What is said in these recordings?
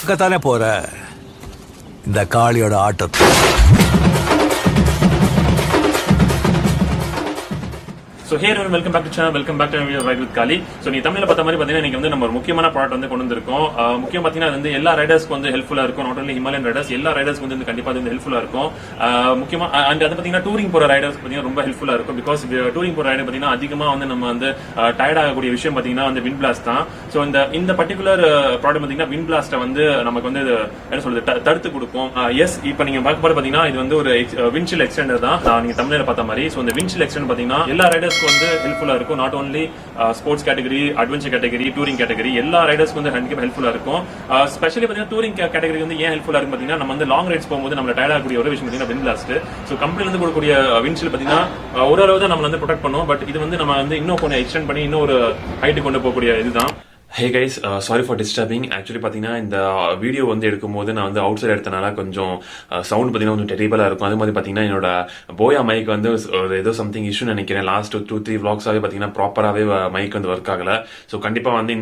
பார்க்கத்தானே போற இந்த காளியோட ஆட்டத்தை. So hey everyone, welcome back to channel, welcome back to my video Ride with Kali. So நீ தமிழ்ல பார்த்த மாதிரி பாத்தீங்கன்னா இன்னைக்கு வந்து நம்ம ஒரு முக்கியமான ப்ராடக்ட் வந்து கொண்டு வந்திருக்கோம். முக்கியம் பாத்தீங்கன்னா அது வந்து எல்லா ரைடர்ஸ்க்கு வந்து ஹெல்ப்ஃபுல்லா இருக்கும். நாட் ஒன்லி ஹிமாலயன் ரைடர்ஸ், எல்லா ரைடர்ஸ்க்கு வந்து கண்டிப்பா அது ஹெல்ப்ஃபுல்லா இருக்கும். முக்கியமா அண்ட் அது பாத்தீங்கன்னா டூரிங் போற ரைடர்ஸ் பாத்தீங்கன்னா ரொம்ப ஹெல்ப்ஃபுல்லா இருக்கும். பிகாஸ் டூரிங் போற ரைடர் பாத்தீங்கன்னா அதிகமா வந்து நம்ம வந்து டயர்ட் ஆகக்கூடிய விஷயம் பாத்தீங்கன்னா வந்து விண்ட் பிளாஸ்ட் தான். சோ இந்த பர்டிகுலர் ப்ராடக்ட் பாத்தீங்கன்னா விண்ட் பிளாஸ்ட வந்து நமக்கு வந்து என்ன சொல்றது தடுத்து கொடுக்கும். எஸ், இப்போ நீங்க பார்க்க போற பாத்தீங்கன்னா இது வந்து ஒரு விண்ட்ஷீல்ட் எக்ஸ்டெண்டர் தான். நீங்க தமிழ்ல பார்த்த மாதிரி. சோ இந்த விண்ட்ஷீல்ட் எக்ஸ்டெண்டர் பாத்தீங்கன்னா எல்லா ரைடர்ஸ்க்கு வந்து ஹெல்ப்ஃபுல்லா இருக்கும். Not only sports category, adventure category, touring category எல்லா ரைடர்ஸ்க்கு வந்து கண்டிப்பா ஹெல்ப்ஃபுல்லா இருக்கும். ஸ்பெஷலி பாத்தீங்கன்னா டூரிங் கேட்டகரி வந்து ஏன் ஹெல்ப்ஃபுல்லா இருக்கும் பாத்தீங்கன்னா நம்ம வந்து லாங் ரைட்ஸ் போகும்போது நம்ம டயர்ட் ஆகக்கூடிய ஒரு விஷயம் பாத்தீங்கன்னா விண்ட் பிளாஸ்ட். சோ கம்பெனில இருந்து கொடுக்கக்கூடிய விண்ட்ஷீல்ட் பாத்தீங்கன்னா ஓரளவு தான் நம்ம வந்து ப்ரொடெக்ட் பண்ணும். பட் இது வந்து நம்ம வந்து இன்னும் கொஞ்சம் எக்ஸ்டெண்ட் பண்ணி இன்னும் ஒரு ஹைட் கொண்டு போகக்கூடிய இதுதான். Hey guys, sorry for disturbing. Actually பாத்தீங்கன்னா இந்த வீடியோ வந்து எடுக்கும்போது நான் வந்து அவுட் சைட் எடுத்தனால கொஞ்சம் சவுண்ட் பாத்தீங்கன்னா கொஞ்சம் டெரிபிளா இருக்கும். அதே மாதிரி பாத்தீங்கன்னா என்னோட போயா மைக் வந்து ஏதோ சம்திங் இஷ்யூ நினைக்கிறேன். லாஸ்ட் 2-3 vlogsஆவே பாத்தீங்கன்னா ப்ராப்பராவே மைக் வந்து ஒர்க் ஆகல. சோ கண்டிப்பா வந்து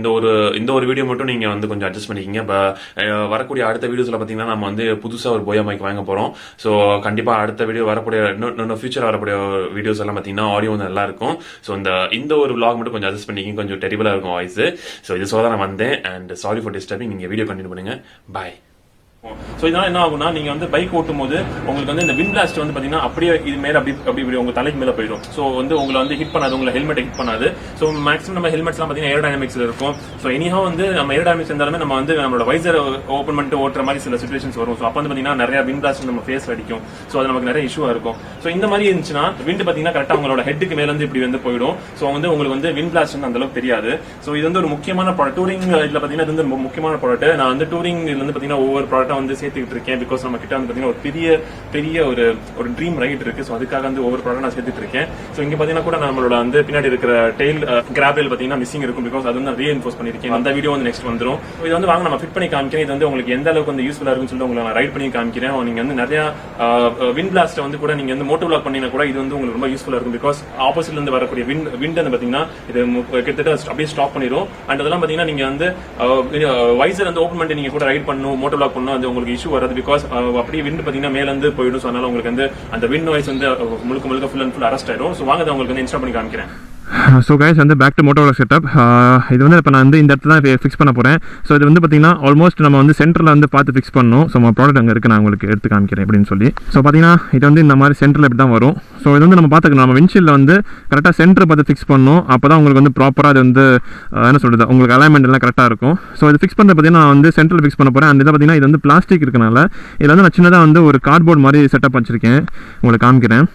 இந்த ஒரு வீடியோ மட்டும் நீங்க வந்து கொஞ்சம் அட்ஜஸ்ட் பண்ணிக்கிங்க. வரக்கூடிய அடுத்த வீடியோஸ்ல பாத்தீங்கன்னா நம்ம வந்து புதுசா ஒரு போயா மைக் வாங்க போறோம். சோ கண்டிப்பா அடுத்த வீடியோ வரக்கூடிய இன்னும் ஃபியூச்சர் வரக்கூடிய வீடியோஸ் எல்லாம் பாத்தீங்கன்னா ஆடியோ வந்து நல்லா இருக்கும். சோ இந்த ஒரு vlog மட்டும் கொஞ்சம் அட்ஜஸ்ட் பண்ணிக்கிங்க. கொஞ்சம் டெரிபிளா இருக்கும் வாய்ஸ். சோ இது சோதனை வந்தேன் அண்ட் சாரி ஃபார் டிஸ்டர்பிங். நீங்க வீடியோ கண்டினியூ பண்ணுங்க. பாய். சோ இதனால என்ன ஆகும்னா நீங்க வந்து பைக் ஓட்டும் போது உங்களுக்கு வந்து இந்த விண்ட் பிளாஸ்ட் வந்து பாத்தீங்கன்னா அப்படியே இது மேல அப்படி உங்க தலைக்கு மேல போயிடும். சோ வந்து உங்களை வந்து ஹிட் பண்ணாது, உங்களை ஹெல்மெட் ஹிட் பண்ணாது. சோ மேக்ஸிமம் நம்ம ஹெல்மெட்ஸ் எல்லாம் பாத்தீங்கன்னா ஏரோடைனமிக்ஸ்ல இருக்கும். சோ எனிஹா வந்து நம்ம ஏரோடைனமிக்ஸ் இருந்தாலுமே நம்ம வந்து நம்மளோட வைசர் ஓபன் பண்ணிட்டு ஓட்டுற மாதிரி சில சிச்சுவேஷன்ஸ் வரும். சோ அப்ப வந்து பாத்தீங்கன்னா நிறைய விண்ட் பிளாஸ்ட் நம்ம ஃபேஸ் அடிக்கும். சோ அது நமக்கு நிறைய இஷ்யூவா இருக்கும். சோ இந்த மாதிரி இருந்துச்சுன்னா விண்ட் பாத்தீங்கன்னா கரெக்டா உங்களோட ஹெட்டுக்கு மேல இருந்து இப்படி வந்து போயிடும். சோ வந்து உங்களுக்கு வந்து விண்ட் பிளாஸ்ட் வந்து அந்த அளவுக்கு தெரியாது. சோ இது வந்து ஒரு முக்கியமான ப்ராடக்ட். டூரிங் இதுல பாத்தீங்கன்னா இது வந்து முக்கியமான ப்ராடக்ட். நான் வந்து டூரிங் இதுல வந்து பாத்தீங்கன்னா ஒவ்வொரு ப்ராடக்ட்டா வந்து சேர்த்துக்கிட்டு இருக்கேன். பிகாஸ் நம்ம கிட்ட வந்து பாத்தீங்கன்னா ஒரு பெரிய ஒரு ட்ரீம் ரைட் இருக்கு. சோ அதுக்காக வந்து ஒவ்வொரு ப்ராடக்ட் நான் சேர்த்துட்டு இருக்கேன். சோ இங்க பாத்தீங்கன்னா கூட நம்மளோட வந்து பின்னாடி இருக்கிற டெயில் கிராப் ரெயில் பாத்தீங்கன்னா மிஸ்ஸிங் இருக்கும். பிகாஸ் அது வந்து ரீஎன்ஃபோர்ஸ் பண்ணிருக்கேன். அந்த வீடியோ வந்து நெக்ஸ்ட் வந்துரும். இது வந்து வாங்க நம்ம ஃபிட் பண்ணி காமிக்கிறேன். இது வந்து உங்களுக்கு எந்த அளவுக்கு வந்து யூஸ்ஃபுல்லா இருக்குன்னு சொல்லிட்டு உங்களுக்கு நான் ரைட் பண்ணி காமிக்கிறேன். நீங்க வந்து நிறைய விண்ட் பிளாஸ்ட் வந்து கூட நீங்க வந்து மோட்டோ விளாக் பண்ணீங்கன்னா கூட இது வந்து உங்களுக்கு ரொம்ப யூஸ்ஃபுல்லா இருக்கும். பிகாஸ் ஆப்போசிட்ல இருந்து வரக்கூடிய விண்ட் வந்து பாத்தீங்கன்னா இது கிட்டத்தட்ட அப்படியே ஸ்டாப் பண்ணிடும். அண்ட் அதெல்லாம் பாத்தீங்கன்னா நீங்க வந்து வைசர் வந்து ஓபன் பண்ணி நீங்க கூட ரைட் பண்ணணும், மோட்டோ விளாக் பண்ணணும், அது உங்களுக்கு இஷ்யூ வராது. பிகாஸ் அப்படியே விண்ட் பாத்தீங்கன்னா மேல இருந்து போயிடும். சோ அதனால உங்களுக்கு வந்து அந்த விண்ட் நாய்ஸ் வந்து முழுக்க ஃபுல் அண்ட் ஃபுல் அரெஸ்ட் ஆயிடும். சோ வாங்க உங்களுக்கு வந்து இன்ஸ்டால் பண்ணி காமிக்கிறேன். ஸோ கைஸ் வந்து பேக் டு மோட்டோ செட்டப். இது வந்து இப்போ நான் வந்து இந்த இடத்துல தான் ஃபிக்ஸ் பண்ண போகிறேன். ஸோ இது வந்து பார்த்தீங்கன்னா ஆல்மோஸ்ட் நம்ம வந்து சென்டரில் வந்து பார்த்து ஃபிக்ஸ் பண்ணணும். ஸோ நம்ம ப்ராடக்ட் அங்கே இருக்குது, நான் உங்களுக்கு எடுத்து காமிக்கிறேன் அப்படின்னு சொல்லி. ஸோ பார்த்தீங்கன்னா இது வந்து இந்த மாதிரி சென்டரில் இப்படி தான் வரும். ஸோ இது வந்து நம்ம பார்த்துக்கணும், நம்ம விண்ட்ஷீல்டில் வந்து கரெக்டாக சென்டர் பார்த்து ஃபிக்ஸ் பண்ணணும். அப்போ தான் உங்களுக்கு வந்து ப்ராப்பராக அது வந்து என்ன சொல்கிறது, உங்களுக்கு அலைன்மெண்ட் எல்லாம் கரெக்டாக இருக்கும். ஸோ இது ஃபிக்ஸ் பண்ணுறது பார்த்தீங்கன்னா நான் வந்து சென்டரில் ஃபிக்ஸ் பண்ண போகிறேன். அந்த இதை பார்த்தீங்கன்னா இது வந்து பிளாஸ்டிக் இருக்கனால இதில் வந்து நான் சின்னதாக வந்து ஒரு கார்ட்போர்ட் மாதிரி செட்டப் வச்சிருக்கேன், உங்களுக்கு காமிக்கிறேன்.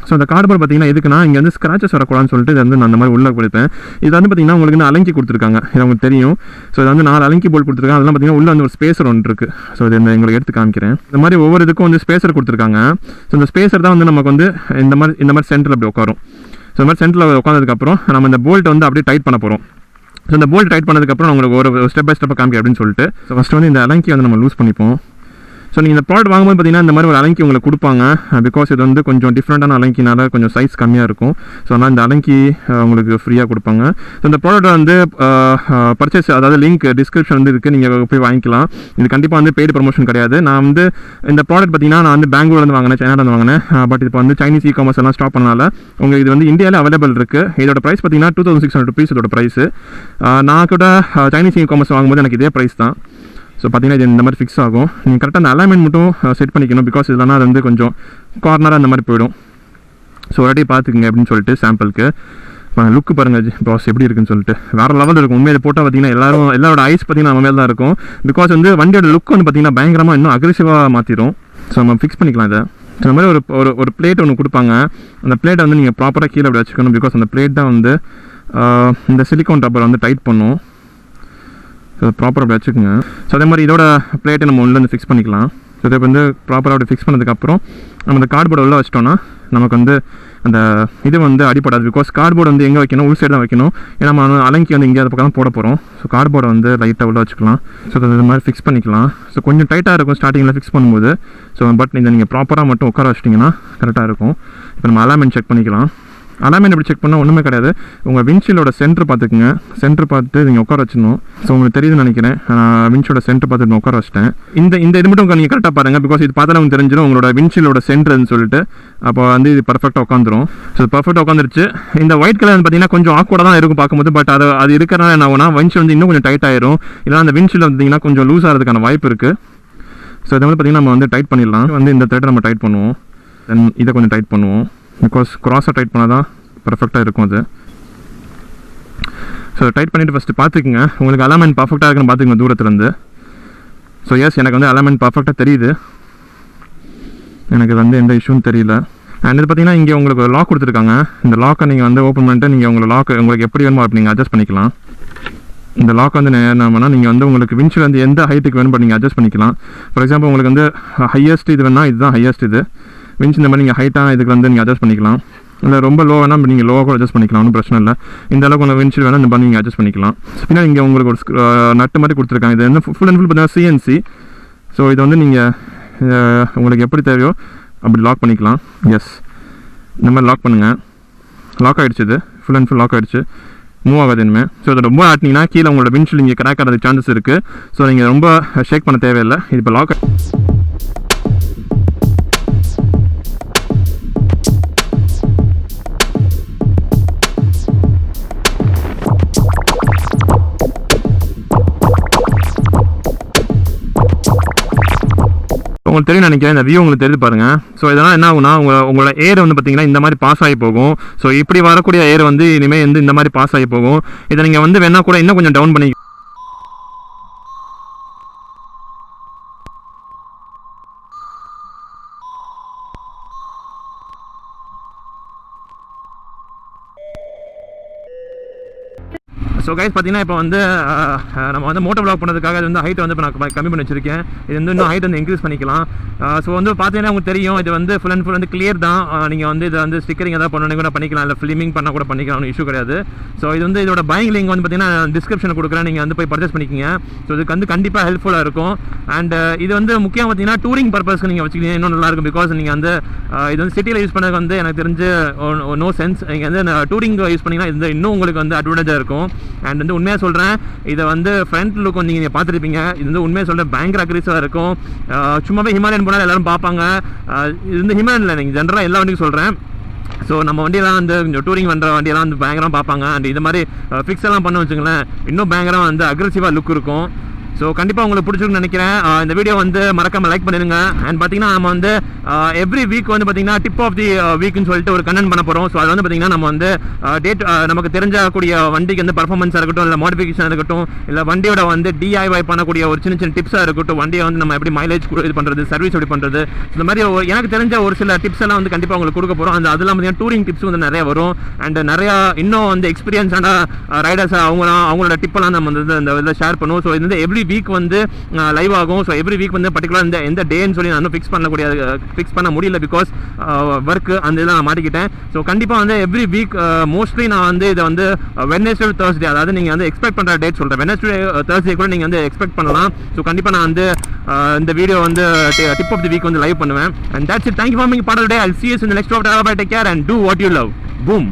ஸோ அந்த கார்ட்போர்ட் பார்த்தீங்கன்னா எதுக்குன்னா இங்கே வந்து ஸ்க்ராச்சஸ் வரக்கூடாதுன்னு சொல்லிட்டு இது வந்து நான் அந்த மாதிரி உள்ளே கொடுப்பேன். இது வந்து பார்த்தீங்கன்னா உங்களுக்கு வந்து அலங்கி கொடுத்துருக்காங்க, இது உங்களுக்கு தெரியும். ஸோ இது வந்து 4 அலங்கி போல் கொடுத்துருக்காங்க. அதெல்லாம் பார்த்தீங்கன்னா உள்ள வந்து ஒரு ஸ்பேசர் ஒன்று இருக்குது. ஸோ இது உங்களுக்கு எடுத்து காமிக்கிறேன். இந்த மாதிரி ஒவ்வொரு இதுக்கும் வந்து ஸ்பேசர் கொடுத்துருக்காங்க. ஸோ இந்த ஸ்பேசர் தான் வந்து நமக்கு வந்து இந்த மாதிரி சென்டரில் அப்படி உட்காரும். ஸோ இந்த மாதிரி சென்டரில் உட்காந்ததுக்கப்புறம் நம்ம இந்த போல்ட்டை வந்து அப்படியே டைட் பண்ண போகிறோம். ஸோ இந்த போல்ட் டைட் பண்ணதுக்கப்புறம் உங்களுக்கு ஒரு ஸ்டெப் பை ஸ்டெப்பாக காமிக்க அப்படின்னு சொல்லிட்டு ஸோ ஃபஸ்ட்டு வந்து இந்த அலங்கி வந்து நம்ம லூஸ் பண்ணிப்போம். ஸோ நீங்கள் இந்த ப்ராடக்ட் வாங்கும்போது பார்த்தீங்கன்னா இந்த மாதிரி ஒரு அலங்கி உங்களுக்கு கொடுப்பாங்க. பிகாஸ் இது வந்து கொஞ்சம் டிஃப்ரெண்ட்டான அலங்கினால கொஞ்சம் சைஸ் கம்மியாக இருக்கும். ஸோ அதனால் இந்த அலங்கி உங்களுக்கு ஃப்ரீயாக கொடுப்பாங்க. ஸோ இந்த ப்ராடக்ட் வந்து பர்ச்சேஸ், அதாவது லிங்க் டிஸ்கிரிப்ஷன் வந்து இருக்குது, நீங்கள் போய் வாங்கிக்கலாம். இது கண்டிப்பாக வந்து பெய்டு ப்ரமோஷன் கிடையாது. நான் வந்து இந்த ப்ராடக்ட் பார்த்தீங்கன்னா நான் வந்து பெங்களூர்லேருந்து வாங்கினேன், சைனாலேருந்து வாங்கினேன். பட் இப்போ வந்து சைனீஸ் இ-காமர்ஸ் எல்லாம் ஸ்டாப் பண்ணனால உங்களுக்கு இது வந்து இந்தியாவில் அவைலபிள் இருக்குது. இதோட ப்ரைஸ் பார்த்தீங்கன்னா 2600 rupees இதோட ப்ரைஸு. நான் கூட சைனீஸ் இ-காமர்ஸ் வாங்கும்போது எனக்கு இதே ப்ரைஸ் தான். ஸோ பார்த்தீங்கன்னா இது இந்த மாதிரி ஃபிக்ஸ் ஆகும். நீங்கள் கரெக்டாக அந்த அலைன்மெண்ட் மட்டும் செட் பண்ணிக்கணும். பிகாஸ் இல்லைனா அது வந்து கொஞ்சம் கார்னராக அந்த மாதிரி போயிடும். ஸோ ஒரு வாட்டி பார்த்துக்குங்க அப்படின்னு சொல்லிட்டு சாம்பிளுக்கு லுக்கு பாருங்கள் ப்ராஸ் எப்படி இருக்குன்னு சொல்லிட்டு வேறு லெவலில் இருக்கும். உண்மையை போட்டால் பார்த்தீங்கன்னா எல்லாரோட ஐஸ் பார்த்தீங்கன்னா நம்ம மேலே தான் இருக்கும். பிகாஸ் வந்து வண்டியோட லுக் வந்து பார்த்தீங்கன்னா பயங்கரமாக இன்னும் அக்ரெசிவாக மாற்றிடும். ஸோ நம்ம ஃபிக்ஸ் பண்ணிக்கலாம் இதை. ஸோ இந்த மாதிரி ஒரு பிளேட் ஒன்று கொடுப்பாங்க. அந்த பிளேட்டை வந்து நீங்கள் ப்ராப்பராக கீழே அப்படி வச்சுக்கணும். பிகாஸ் அந்த பிளேட் தான் வந்து இந்த சிலிக்கான் ரப்பரை வந்து டைட் பண்ணும். ஸோ ப்ராப்பராக அப்படி வச்சுக்கோங்க. ஸோ அதே மாதிரி இதோட பிளேட்டை நம்ம உள்ளே ஃபிக்ஸ் பண்ணிக்கலாம். ஸோ இதை வந்து ப்ராப்பராக அப்படி ஃபிக்ஸ் பண்ணதுக்கப்புறம் நம்ம அந்த கார்ட்போர்டு உள்ளே வச்சிட்டோன்னா நமக்கு வந்து அந்த இது வந்து அடிப்படாது. பிகாஸ் கார்ட்போர்டு வந்து எங்கே வைக்கணும், உள் சைடு தான் வைக்கணும். ஏன்னா நம்ம அலங்கி வந்து இங்கே அது பக்கம் தான் போட போகிறோம். ஸோ கார்ட்போர்டை வந்து லைட்டாக உள்ளே வச்சுக்கலாம். ஸோ இது மாதிரி ஃபிக்ஸ் பண்ணிக்கலாம். ஸோ கொஞ்சம் டைட்டாக இருக்கும் ஸ்டார்டிங்கில் ஃபிக்ஸ் பண்ணும்போது. ஸோ பட் இதை நீங்கள் ப்ராப்பராக மட்டும் உட்கார வச்சிட்டிங்கன்னா கரெக்டாக இருக்கும். இப்போ நம்ம அலைன்மெண்ட் செக் பண்ணிக்கலாம். அலைன்மெண்ட் எப்படி செக் பண்ணால் ஒன்றுமே கிடையாது. உங்கள் விண்ட்ஷீல்டோட சென்டர் பார்த்துக்குங்க. சென்டர் பார்த்துட்டு நீங்கள் உட்கார வச்சிடணும். ஸோ உங்களுக்கு தெரியுதுன்னு நினைக்கிறேன். விண்ட்ஷீல்டோட சென்டர் பார்த்துட்டு உட்கார வச்சிட்டேன். இந்த இது மட்டும் நீங்கள் கரெக்டாக பாருங்கள். பிகாஸ் இது பார்த்தாலும் உங்களுக்கு தெரிஞ்சிடும் உங்களோட விண்ட்ஷீல்டோட சென்டர்னு சொல்லிட்டு. அப்போ வந்து இது பர்ஃபெக்டாக உட்காந்துரும். ஸோ பர்ஃபெக்டாக உட்காந்துருச்சு. இந்த ஒயிட் கலர் பார்த்தீங்கன்னா கொஞ்சம் ஆக்வர்டாக தான் இருக்கும் பார்க்கும்போது. பட் அது இருக்கிறனால என்ன ஆகும்னா விண்ட்ஷீல்ட் வந்து இன்னும் கொஞ்சம் டைட் ஆயிரும். இல்லைனா அந்த விண்ட்ஷீல்ட் பார்த்தீங்கன்னா கொஞ்சம் லூஸ் ஆகிறதுக்கான வாய்ப்பு இருக்குது. ஸோ இதை வந்து பார்த்திங்கன்னா நம்ம வந்து டைட் பண்ணிடலாம். வந்து இந்த த்ரெட்டை நம்ம டைட் பண்ணுவோம். தென் இதை கொஞ்சம் டைட் பண்ணுவோம். பிகாஸ் க்ராஸாக டைட் பண்ணால் தான் பர்ஃபெக்டாக இருக்கும் அது. ஸோ டைட் பண்ணிவிட்டு ஃபஸ்ட்டு பார்த்துக்குங்க உங்களுக்கு அலைன்மெண்ட் பர்ஃபெக்டாக இருக்குன்னு பார்த்துக்குங்க தூரத்துலேருந்து. ஸோ எஸ் எனக்கு வந்து அலைன்மெண்ட் பர்ஃபெக்டாக தெரியுது. எனக்கு வந்து எந்த இஷ்யூன்னு தெரியல. அண்ட் இது பார்த்தீங்கன்னா இங்கே உங்களுக்கு லாக் கொடுத்துருக்காங்க. இந்த லாக்கை நீங்கள் வந்து ஓப்பன் பண்ணிட்டு நீங்கள் உங்களுக்கு எப்படி வேணுமோ அப்படி நீங்கள் அட்ஜஸ்ட் பண்ணிக்கலாம். இந்த லாக் வந்து என்ன பண்ணால் நீங்கள் வந்து உங்களுக்கு விண்ட்ஷீல்ட் வந்து எந்த ஹைட்டுக்கு வேணும் நீங்கள் அட்ஜஸ்ட் பண்ணிக்கலாம். ஃபார் எக்ஸாம்பிள் உங்களுக்கு வந்து ஹையஸ்ட் இது வேணால் இதுதான் ஹையஸ்ட் இது விண்ட்ஷீல்ட். இந்த மாதிரி நீங்கள் ஹைட்டாக இதுக்கு வந்து நீங்கள் அட்ஜஸ்ட் பண்ணிக்கலாம். இல்லை ரொம்ப லோ வேணால் நீங்கள் லோவாக கூட அட்ஜஸ்ட் பண்ணிக்கலாம். ஒன்றும் பிரச்சனை இல்லை. இந்த அளவுக்கு உங்கள் விண்ட்ஷீல்ட் வேணால் இந்த மாதிரி நீங்கள் அட்ஜஸ்ட் பண்ணிக்கலாம். பின்னால் இங்கே உங்களுக்கு ஒரு நட்டு மாதிரி கொடுத்துருக்காங்க. இது வந்து ஃபுல் அண்ட் ஃபுல் பார்த்தீங்கன்னா சிஎன்சி. ஸோ இதை வந்து நீங்கள் உங்களுக்கு எப்படி தேவையோ அப்படி லாக் பண்ணிக்கலாம். எஸ் இந்த மாதிரி லாக் பண்ணுங்கள். லாக் ஆகிடுச்சு. இது ஃபுல் அண்ட் ஃபுல் லாக் ஆகிடுச்சு. மூவ் ஆகாது இனிமேல். ஸோ அதை ரொம்ப ஆட்டினீங்கன்னா கீழே உங்களோட விண்ட்ஷீல்ட் இங்கே கிராக் ஆகிறதுக்கு சான்சஸ் இருக்குது. ஸோ நீங்கள் ரொம்ப ஷேக் பண்ண தேவையில்லை. இது இப்போ லாக் உங்களுக்கு தெரியும் நினைக்கிறேன். இந்த வியூ உங்களுக்கு தெரிஞ்சு பாருங்கள். ஸோ இதெல்லாம் என்ன ஆகுனா உங்களோட ஏர் வந்து பார்த்தீங்கன்னா இந்த மாதிரி பாஸ் ஆகி போகும். ஸோ இப்படி வரக்கூடிய ஏர் வந்து இனிமேல் வந்து இந்த மாதிரி பாஸ் ஆகி போகும். இதை நீங்கள் வந்து வேணா கூட இன்னும் கொஞ்சம் டவுன் பண்ணி ஸோ கைஸ் பார்த்தீங்கன்னா இப்போ வந்து நம்ம வந்து மோட்டோ வ்ளாக் பண்ணுறதுக்காக அது வந்து ஹைட் வந்து இப்போ நான் கம்மி பண்ணி வச்சிருக்கேன். இது வந்து இன்னும் ஹைட் வந்து இன்க்ரீஸ் பண்ணிக்கலாம். ஸோ வந்து பார்த்தீங்கன்னா உங்களுக்கு தெரியும் இது வந்து ஃபுல் அண்ட் ஃபுல் வந்து கிளியர் தான். நீங்கள் வந்து இதை வந்து ஸ்டிக்கரிங் எதாவது பண்ணணும் கூட பண்ணிக்கலாம். இல்லை ஃபிலிமிங் பண்ணால் கூட பண்ணிக்கலாம். இஷ்யூ கிடையாது. ஸோ இது வந்து இதோட பையிங் லிங்க் வந்து பார்த்தீங்கன்னா டிஸ்கிரிப்ஷனில் கொடுக்குறேன். நீங்கள் வந்து போய் பர்ச்சேஸ் பண்ணிக்கிங்க. ஸோ இதுக்கு வந்து கண்டிப்பாக ஹெல்ப்ஃபுல்லாக இருக்கும். அண்ட் இது வந்து முக்கியம் பார்த்தீங்கன்னா டூரிங் பர்பஸ்க்கு நீங்கள் வச்சுக்கிங்க இன்னும் நல்லாயிருக்கும். பிகாஸ் நீங்கள் வந்து இது வந்து சிட்டியில் யூஸ் பண்ணது வந்து எனக்கு தெரிஞ்சு நோ சென்ஸ். நீங்கள் வந்து டூரிங் யூஸ் பண்ணிங்கன்னா இது இன்னும் உங்களுக்கு வந்து அட்வான்டேஜாக இருக்கும். அண்ட் வந்து உண்மையாக சொல்கிறேன் இதை வந்து ஃப்ரண்ட் லுக் வந்து நீங்கள் பார்த்துருப்பீங்க. இது வந்து உண்மையாக சொல்கிறேன் பயங்கர அக்ரெசிவாக இருக்கும். சும்மாவே ஹிமாலயன் போனால் எல்லோரும் பார்ப்பாங்க. இது வந்து ஹிமாலயனில் நீங்கள் ஜென்ரலாக எல்லா வண்டியும் சொல்கிறேன். ஸோ நம்ம வண்டியெல்லாம் வந்து டூரிங் பண்ணுற வண்டியெல்லாம் வந்து பயங்கரமாக பார்ப்பாங்க. அண்ட் இது மாதிரி ஃபிக்ஸ் எல்லாம் பண்ண வச்சுங்களேன் இன்னும் பயங்கரமாக வந்து அக்ரெசிவாக லுக் இருக்கும். ஸோ கண்டிப்பாக உங்களுக்கு பிடிச்சிருக்குன்னு நினைக்கிறேன். இந்த வீடியோ வந்து மறக்காமல் லைக் பண்ணிடுங்க. அண்ட் பார்த்தீங்கன்னா நம்ம வந்து எவ்ரி வீக் வந்து பார்த்தீங்கன்னா டிப் ஆஃப் தி வீக்னு சொல்லிட்டு ஒரு கண்டென்ட் பண்ண போகிறோம். ஸோ அது வந்து பார்த்தீங்கன்னா நம்ம வந்து நமக்கு தெரிஞ்சக்கூடிய வண்டிக்கு வந்து பர்ஃபார்மன்ஸாக இருக்கட்டும், இல்லை மாடிஃபிகேஷன் இருக்கட்டும், இல்லை வண்டியோட வந்து DIY பண்ணக்கூடிய ஒரு சின்ன சின்ன டிப்ஸாக இருக்கட்டும், வண்டியை வந்து நம்ம எப்படி மைலேஜ் இது பண்ணுறது, சர்வீஸ் எப்படி பண்ணுறது, இந்த மாதிரி எனக்கு தெரிஞ்ச ஒரு சில டிப்ஸ் எல்லாம் வந்து கண்டிப்பாக உங்களுக்கு கொடுக்க போகிறோம். அதெல்லாம் பார்த்தீங்கன்னா டூரிங் டிப்ஸ் வந்து நிறைய வரும். அண்ட் நிறையா இன்னும் வந்து எக்ஸ்பீரியன்ஸான ரைடர்ஸ் அவங்களோட டிப்பெல்லாம் நம்ம வந்து இந்த இதில் ஷேர் பண்ணுவோம். ஸோ இது வந்து எவ்ரி வீக் வந்து லைவ் ஆகும். ஸோ எவ்ரி வீக் வந்து பர்டிகுலர் எந்த டேன்னு சொல்லி நான் ஃபிக்ஸ் பண்ண முடியல. பிகாஸ் ஒர்க் அந்த இதெல்லாம் நான் மாட்டிக்கிட்டேன். ஸோ கண்டிப்பாக வந்து எவ்ரி வீக் மோஸ்ட்லி நான் வந்து இதை வந்து வெட்னஸ்டே தேர்ஸ்டே, அதாவது நீங்கள் வந்து எக்ஸ்பெக்ட் பண்ணுற டேட் சொல்கிறேன். வெட்னஸ்டே தேர்ஸ்டே கூட நீங்கள் வந்து எக்ஸ்பெக்ட் பண்ணலாம். ஸோ கண்டிப்பாக நான் வந்து இந்த வீடியோ வந்து டிப் ஆஃப் தி வீக் வந்து லைவ் பண்ணுவேன். And that's it. Thank you for being part of the day. I'll see you in the next vlog. Take care and do what you love. Boom.